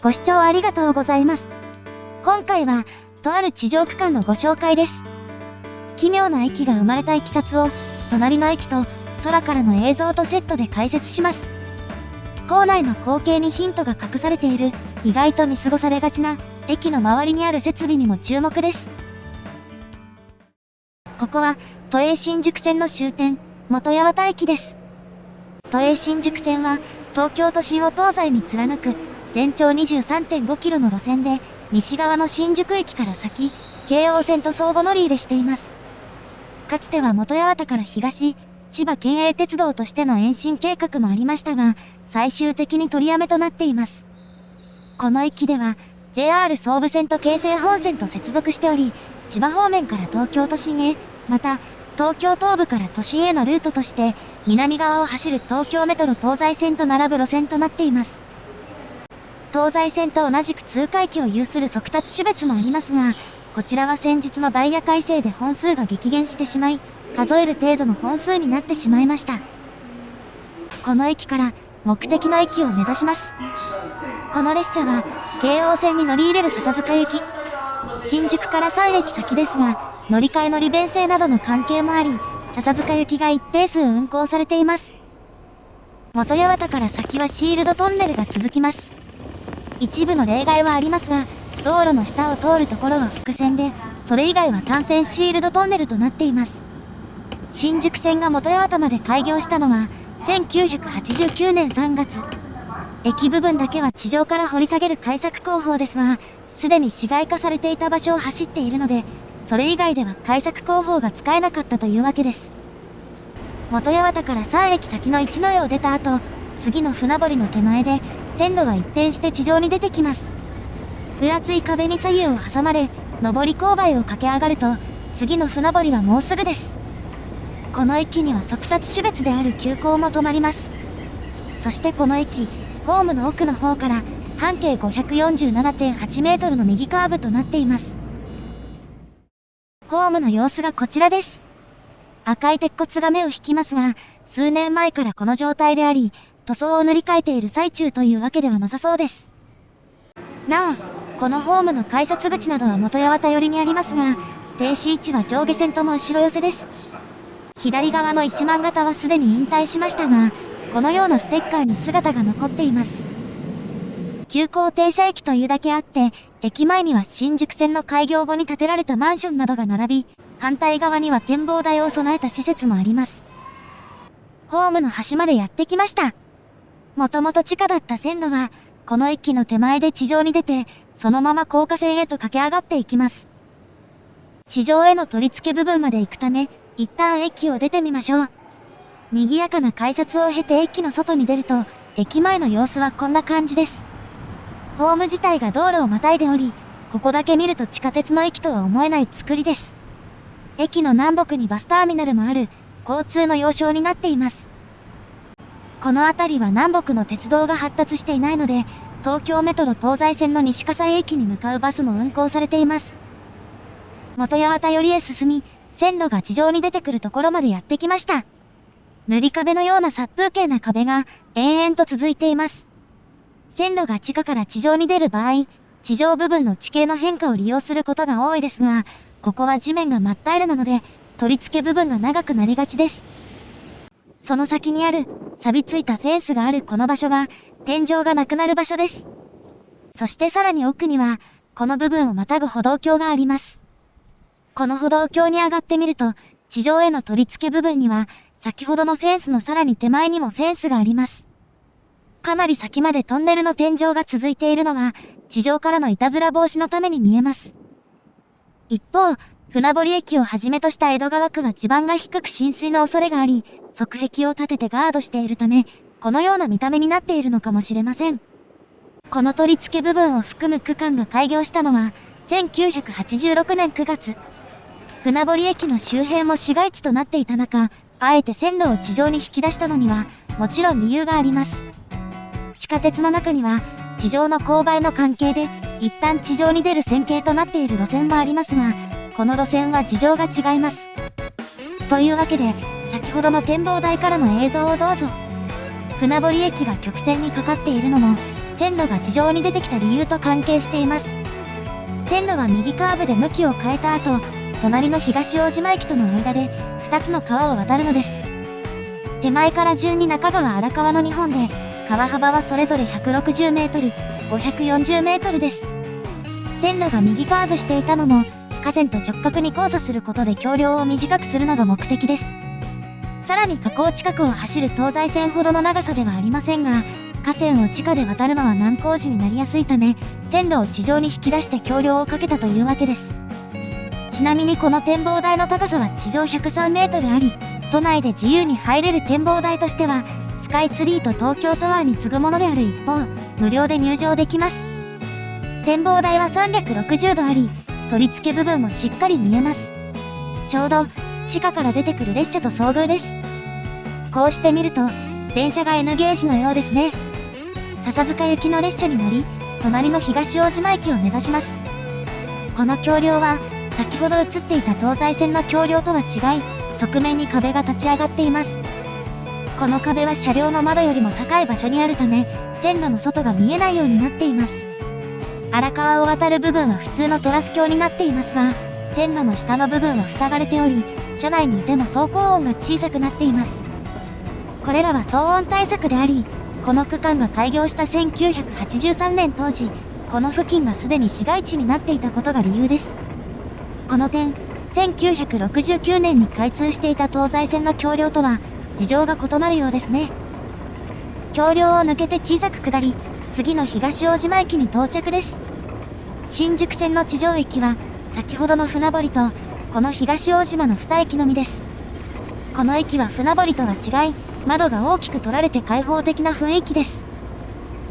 ご視聴ありがとうございます。今回は、とある地上区間のご紹介です。奇妙な駅が生まれたいきさつを、隣の駅と空からの映像とセットで解説します。構内の光景にヒントが隠されている、意外と見過ごされがちな、駅の周りにある設備にも注目です。ここは、都営新宿線の終点、本八幡駅です。都営新宿線は、東京都心を東西に貫く、全長 23.5 キロの路線で、西側の新宿駅から先、京王線と相互乗り入れしています。かつては本八幡から東、千葉県営鉄道としての延伸計画もありましたが、最終的に取りやめとなっています。この駅では、JR 総武線と京成本線と接続しており、千葉方面から東京都心へ、また、東京東部から都心へのルートとして、南側を走る東京メトロ東西線と並ぶ路線となっています。東西線と同じく通過駅を有する速達種別もありますが、こちらは先日のダイヤ改正で本数が激減してしまい、数える程度の本数になってしまいました。この駅から目的の駅を目指します。この列車は京王線に乗り入れる笹塚行き。新宿から3駅先ですが、乗り換えの利便性などの関係もあり、笹塚行きが一定数運行されています。本八幡から先はシールドトンネルが続きます。一部の例外はありますが、道路の下を通るところは複線で、それ以外は単線シールドトンネルとなっています。新宿線が本八幡まで開業したのは、1989年3月。駅部分だけは地上から掘り下げる開削工法ですが、すでに市街化されていた場所を走っているので、それ以外では開削工法が使えなかったというわけです。本八幡から3駅先の一の湯を出た後、次の船堀の手前で、線路は一転して地上に出てきます。分厚い壁に左右を挟まれ、上り勾配を駆け上がると、次の船堀はもうすぐです。この駅には速達種別である急行も止まります。そしてこの駅、ホームの奥の方から、半径 547.8 メートルの右カーブとなっています。ホームの様子がこちらです。赤い鉄骨が目を引きますが、数年前からこの状態であり、塗装を塗り替えている最中というわけではなさそうです。なお、このホームの改札口などは本八幡寄りにありますが、停止位置は上下線とも後ろ寄せです。左側の一万型はすでに引退しましたが、このようなステッカーに姿が残っています。急行停車駅というだけあって、駅前には新宿線の開業後に建てられたマンションなどが並び、反対側には展望台を備えた施設もあります。ホームの端までやってきました。もともと地下だった線路は、この駅の手前で地上に出て、そのまま高架線へと駆け上がっていきます。地上への取り付け部分まで行くため、一旦駅を出てみましょう。賑やかな改札を経て駅の外に出ると、駅前の様子はこんな感じです。ホーム自体が道路をまたいでおり、ここだけ見ると地下鉄の駅とは思えない作りです。駅の南北にバスターミナルもある、交通の要衝になっています。この辺りは南北の鉄道が発達していないので、東京メトロ東西線の西葛西駅に向かうバスも運行されています。本八幡寄りへ進み、線路が地上に出てくるところまでやってきました。塗り壁のような殺風景な壁が延々と続いています。線路が地下から地上に出る場合、地上部分の地形の変化を利用することが多いですが、ここは地面が真っ平らなので、取り付け部分が長くなりがちです。その先にある、錆びついたフェンスがあるこの場所が、天井がなくなる場所です。そしてさらに奥には、この部分をまたぐ歩道橋があります。この歩道橋に上がってみると、地上への取り付け部分には、先ほどのフェンスのさらに手前にもフェンスがあります。かなり先までトンネルの天井が続いているのが、地上からのいたずら防止のために見えます。一方、船堀駅をはじめとした江戸川区は地盤が低く浸水の恐れがあり、側壁を立ててガードしているため、このような見た目になっているのかもしれません。この取り付け部分を含む区間が開業したのは、1986年9月。船堀駅の周辺も市街地となっていた中、あえて線路を地上に引き出したのには、もちろん理由があります。地下鉄の中には、地上の勾配の関係で、一旦地上に出る線形となっている路線もありますが、この路線は事情が違います。というわけで、先ほどの展望台からの映像をどうぞ。船堀駅が曲線にかかっているのも、線路が地上に出てきた理由と関係しています。線路は右カーブで向きを変えた後、隣の東大島駅との間で2つの川を渡るのです。手前から順に中川荒川の2本で、川幅はそれぞれ160メートル、540メートルです。線路が右カーブしていたのも、河川と直角に交差することで橋梁を短くするのが目的です。さらに河口近くを走る東西線ほどの長さではありませんが、河川を地下で渡るのは難工事になりやすいため、線路を地上に引き出して橋梁をかけたというわけです。ちなみにこの展望台の高さは地上103メートルあり、都内で自由に入れる展望台としては、スカイツリーと東京タワーに次ぐものである一方、無料で入場できます。展望台は360度あり、取り付け部分もしっかり見えます。ちょうど地下から出てくる列車と遭遇です。こうして見ると電車が N ゲージのようですね。笹塚行きの列車に乗り、隣の東大島駅を目指します。この橋梁は先ほど映っていた東西線の橋梁とは違い、側面に壁が立ち上がっています。この壁は車両の窓よりも高い場所にあるため、線路の外が見えないようになっています。荒川を渡る部分は普通のトラス橋になっていますが、線路の下の部分は塞がれており、車内にいても走行音が小さくなっています。これらは騒音対策であり、この区間が開業した1983年当時、この付近がすでに市街地になっていたことが理由です。この点、1969年に開通していた東西線の橋梁とは事情が異なるようですね。橋梁を抜けて小さく下り、次の東大島駅に到着です。新宿線の地上駅は先ほどの船堀とこの東大島の2駅のみです。この駅は船堀とは違い、窓が大きく取られて開放的な雰囲気です。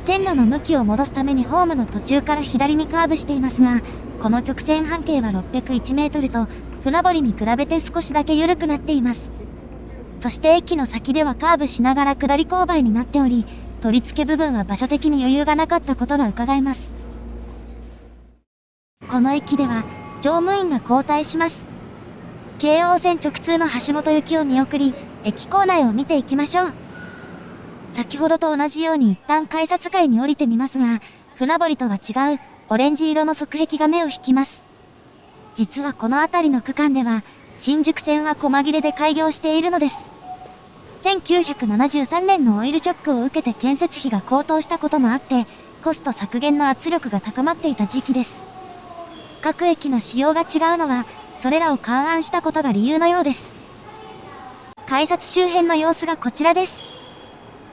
線路の向きを戻すためにホームの途中から左にカーブしていますが、この曲線半径は601メートルと船堀に比べて少しだけ緩くなっています。そして駅の先ではカーブしながら下り勾配になっており、取り付け部分は場所的に余裕がなかったことが伺えます。この駅では乗務員が交代します。京王線直通の橋本行きを見送り、駅構内を見ていきましょう。先ほどと同じように一旦改札街に降りてみますが、船堀とは違うオレンジ色の側壁が目を引きます。実はこの辺りの区間では、新宿線は細切れで開業しているのです。1973年のオイルショックを受けて建設費が高騰したこともあって、コスト削減の圧力が高まっていた時期です。各駅の仕様が違うのは、それらを勘案したことが理由のようです。改札周辺の様子がこちらです。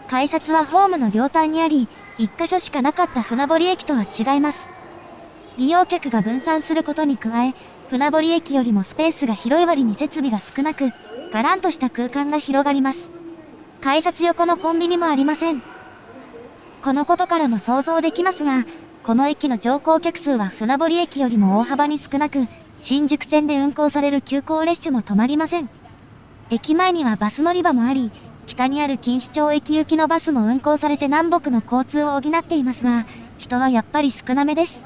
改札はホームの両端にあり、一箇所しかなかった船堀駅とは違います。利用客が分散することに加え、船堀駅よりもスペースが広い割に設備が少なく、がらんとした空間が広がります。改札横のコンビニもありません。このことからも想像できますが、この駅の乗降客数は船堀駅よりも大幅に少なく、新宿線で運行される急行列車も止まりません。駅前にはバス乗り場もあり、北にある錦糸町駅行きのバスも運行されて南北の交通を補っていますが、人はやっぱり少なめです。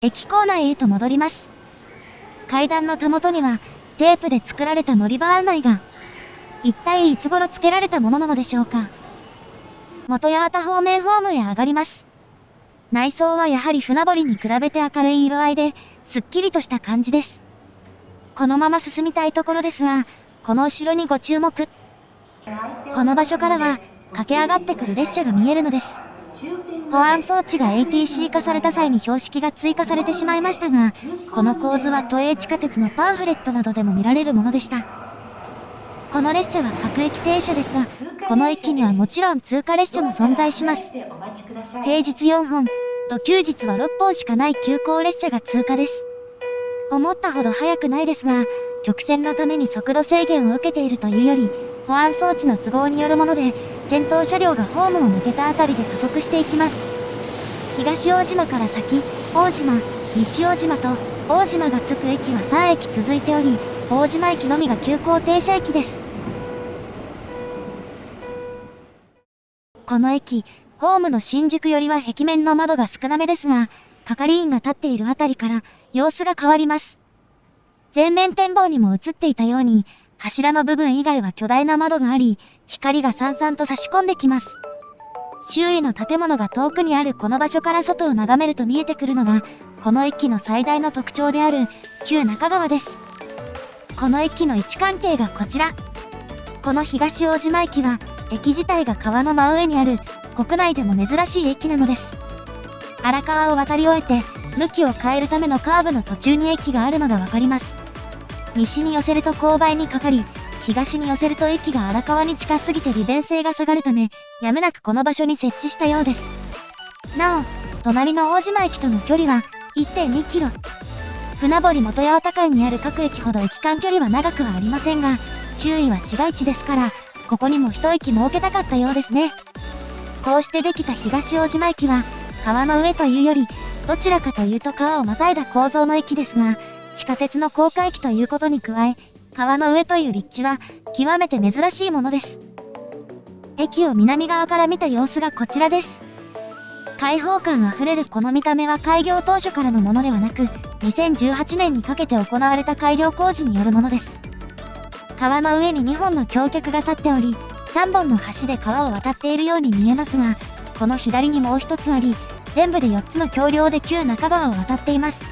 駅構内へと戻ります。階段のたもとにはテープで作られた乗り場案内が。一体いつ頃付けられたものなのでしょうか。元八幡方面ホームへ上がります。内装はやはり船堀に比べて明るい色合いで、すっきりとした感じです。このまま進みたいところですが、この後ろにご注目。この場所からは駆け上がってくる列車が見えるのです。保安装置が ATC 化された際に標識が追加されてしまいましたが、この構図は都営地下鉄のパンフレットなどでも見られるものでした。この列車は各駅停車ですが、この駅にはもちろん通過列車も存在します。平日4本、と休日は6本しかない急行列車が通過です。思ったほど速くないですが、曲線のために速度制限を受けているというより、保安装置の都合によるもので、先頭車両がホームを抜けたあたりで加速していきます。東大島から先、大島、西大島と大島がつく駅は3駅続いており、大島駅のみが急行停車駅です。この駅、ホームの新宿よりは壁面の窓が少なめですが、係員が立っているあたりから様子が変わります。前面展望にも映っていたように、柱の部分以外は巨大な窓があり、光がさんさんと差し込んできます。周囲の建物が遠くにあるこの場所から外を眺めると見えてくるのが、この駅の最大の特徴である旧中川です。この駅の位置関係がこちら。この東大島駅は、駅自体が川の真上にある国内でも珍しい駅なのです。荒川を渡り終えて、向きを変えるためのカーブの途中に駅があるのがわかります。西に寄せると勾配にかかり、東に寄せると駅が荒川に近すぎて利便性が下がるため、やむなくこの場所に設置したようです。なお、隣の大島駅との距離は 1.2 キロ。船堀元八幡間にある各駅ほど駅間距離は長くはありませんが、周囲は市街地ですから、ここにも一駅設けたかったようですね。こうしてできた東大島駅は、川の上というより、どちらかというと川をまたいだ構造の駅ですが、地下鉄の高架駅ということに加え、川の上という立地は極めて珍しいものです。駅を南側から見た様子がこちらです。開放感あふれるこの見た目は開業当初からのものではなく、2018年にかけて行われた改良工事によるものです。川の上に2本の橋脚が立っており、3本の橋で川を渡っているように見えますが、この左にもう一つあり、全部で4つの橋梁で旧中川を渡っています。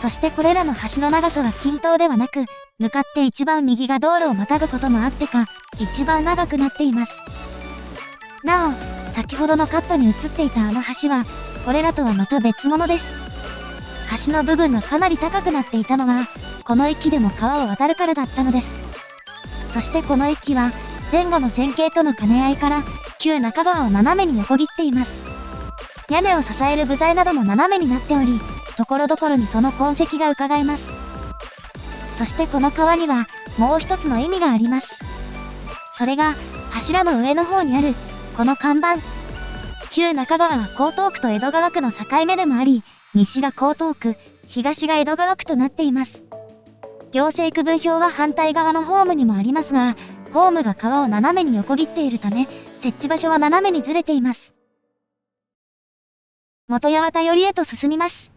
そしてこれらの橋の長さは均等ではなく、向かって一番右が道路をまたぐこともあってか、一番長くなっています。なお、先ほどのカットに映っていたあの橋は、これらとはまた別物です。橋の部分がかなり高くなっていたのは、この駅でも川を渡るからだったのです。そしてこの駅は、前後の線形との兼ね合いから、旧中川を斜めに横切っています。屋根を支える部材なども斜めになっており、ところどころにその痕跡が伺えます。そしてこの川には、もう一つの意味があります。それが、柱の上の方にある、この看板。旧中川は江東区と江戸川区の境目でもあり、西が江東区、東が江戸川区となっています。行政区分表は反対側のホームにもありますが、ホームが川を斜めに横切っているため、設置場所は斜めにずれています。元八幡寄りへと進みます。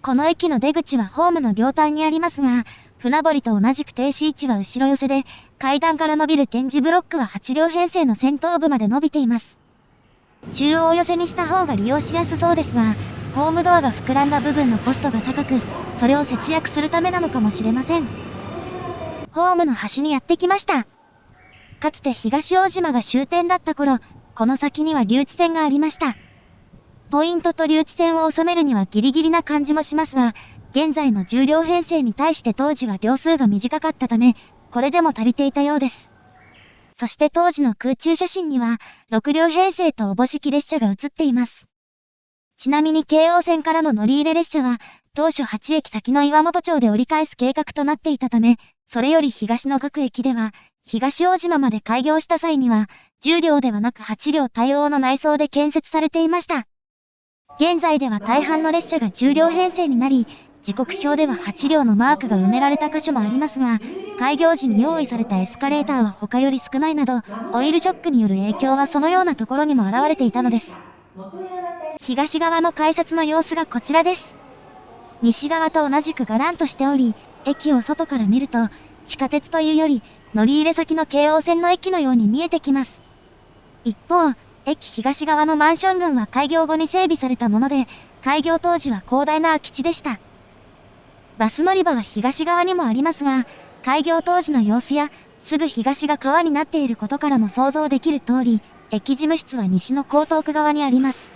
この駅の出口はホームの両端にありますが、船堀と同じく停止位置は後ろ寄せで、階段から伸びる展示ブロックは8両編成の先頭部まで伸びています。中央寄せにした方が利用しやすそうですが、ホームドアが膨らんだ部分のコストが高く、それを節約するためなのかもしれません。ホームの端にやってきました。かつて東大島が終点だった頃、この先には留置線がありました。ポイントと留置線を収めるにはギリギリな感じもしますが、現在の10両編成に対して当時は両数が短かったため、これでも足りていたようです。そして当時の空中写真には、6両編成とおぼしき列車が写っています。ちなみに京王線からの乗り入れ列車は、当初8駅先の岩本町で折り返す計画となっていたため、それより東の各駅では、東大島まで開業した際には、10両ではなく8両対応の内装で建設されていました。現在では大半の列車が10両編成になり、時刻表では8両のマークが埋められた箇所もありますが、開業時に用意されたエスカレーターは他より少ないなど、オイルショックによる影響はそのようなところにも現れていたのです。東側の改札の様子がこちらです。西側と同じくガランとしており、駅を外から見ると、地下鉄というより、乗り入れ先の京王線の駅のように見えてきます。一方、駅東側のマンション群は開業後に整備されたもので、開業当時は広大な空き地でした。バス乗り場は東側にもありますが、開業当時の様子や、すぐ東が川になっていることからも想像できる通り、駅事務室は西の江東区側にあります。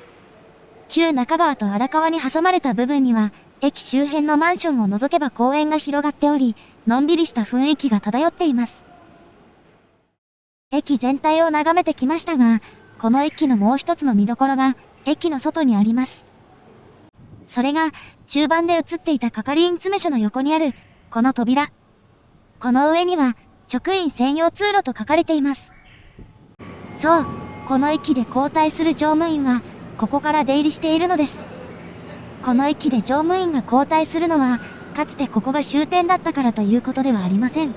旧中川と荒川に挟まれた部分には、駅周辺のマンションを除けば公園が広がっており、のんびりした雰囲気が漂っています。駅全体を眺めてきましたが、この駅のもう一つの見どころが、駅の外にあります。それが、中盤で映っていた係員詰所の横にある、この扉。この上には、職員専用通路と書かれています。そう、この駅で交代する乗務員は、ここから出入りしているのです。この駅で乗務員が交代するのは、かつてここが終点だったからということではありません。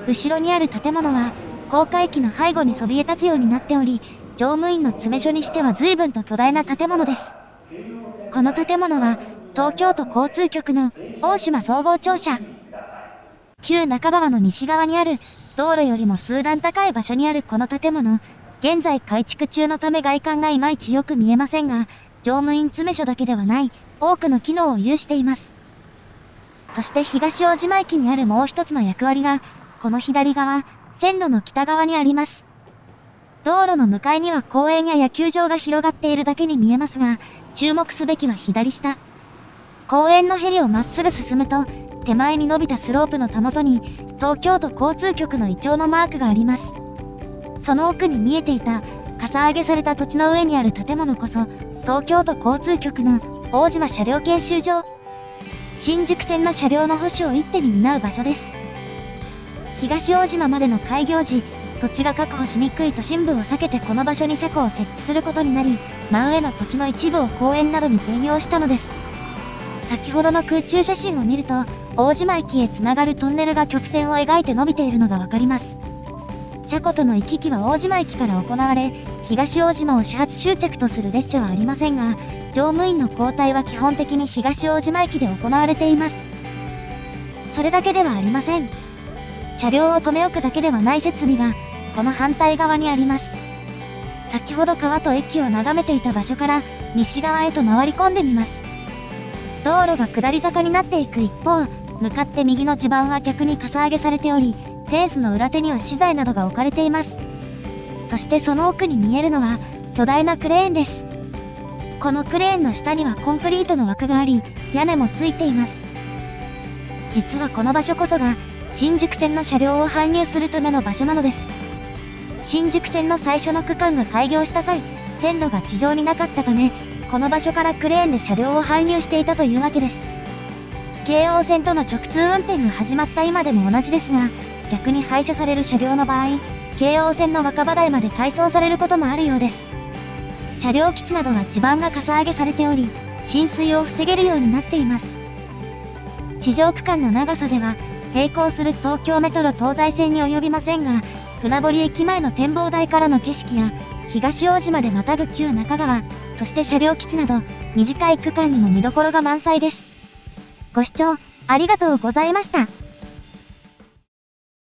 後ろにある建物は、高架駅の背後にそびえ立つようになっており、乗務員の詰め所にしては随分と巨大な建物です。この建物は、東京都交通局の大島総合庁舎。旧中川の西側にある、道路よりも数段高い場所にあるこの建物、現在改築中のため外観がいまいちよく見えませんが、乗務員詰所だけではない多くの機能を有しています。そして東大島駅にあるもう一つの役割が、この左側、線路の北側にあります。道路の向かいには公園や野球場が広がっているだけに見えますが、注目すべきは左下。公園のへりをまっすぐ進むと、手前に伸びたスロープのたもとに、東京都交通局のイチョウのマークがあります。その奥に見えていた、かさ上げされた土地の上にある建物こそ、東京都交通局の大島車両研修所。新宿線の車両の保守を一手に担う場所です。東大島までの開業時、土地が確保しにくい都心部を避けてこの場所に車庫を設置することになり、真上の土地の一部を公園などに転用したのです。先ほどの空中写真を見ると、大島駅へつながるトンネルが曲線を描いて伸びているのがわかります。車庫との行き来は大島駅から行われ、東大島を始発終着とする列車はありませんが、乗務員の交代は基本的に東大島駅で行われています。それだけではありません。車両を止め置くだけではない設備が、この反対側にあります。先ほど川と駅を眺めていた場所から西側へと回り込んでみます。道路が下り坂になっていく一方、向かって右の地盤は逆にかさ上げされており、フェンスの裏手には資材などが置かれています。そしてその奥に見えるのは巨大なクレーンです。このクレーンの下にはコンクリートの枠があり、屋根もついています。実はこの場所こそが新宿線の車両を搬入するための場所なのです。新宿線の最初の区間が開業した際、線路が地上になかったため、この場所からクレーンで車両を搬入していたというわけです。京王線との直通運転が始まった今でも同じですが、逆に廃車される車両の場合、京王線の若葉台まで改装されることもあるようです。車両基地などは地盤がかさ上げされており、浸水を防げるようになっています。地上区間の長さでは、並行する東京メトロ東西線に及びませんが、船堀駅前の展望台からの景色や、東大島でまたぐ旧中川、そして車両基地など、短い区間にも見どころが満載です。ご視聴ありがとうございました。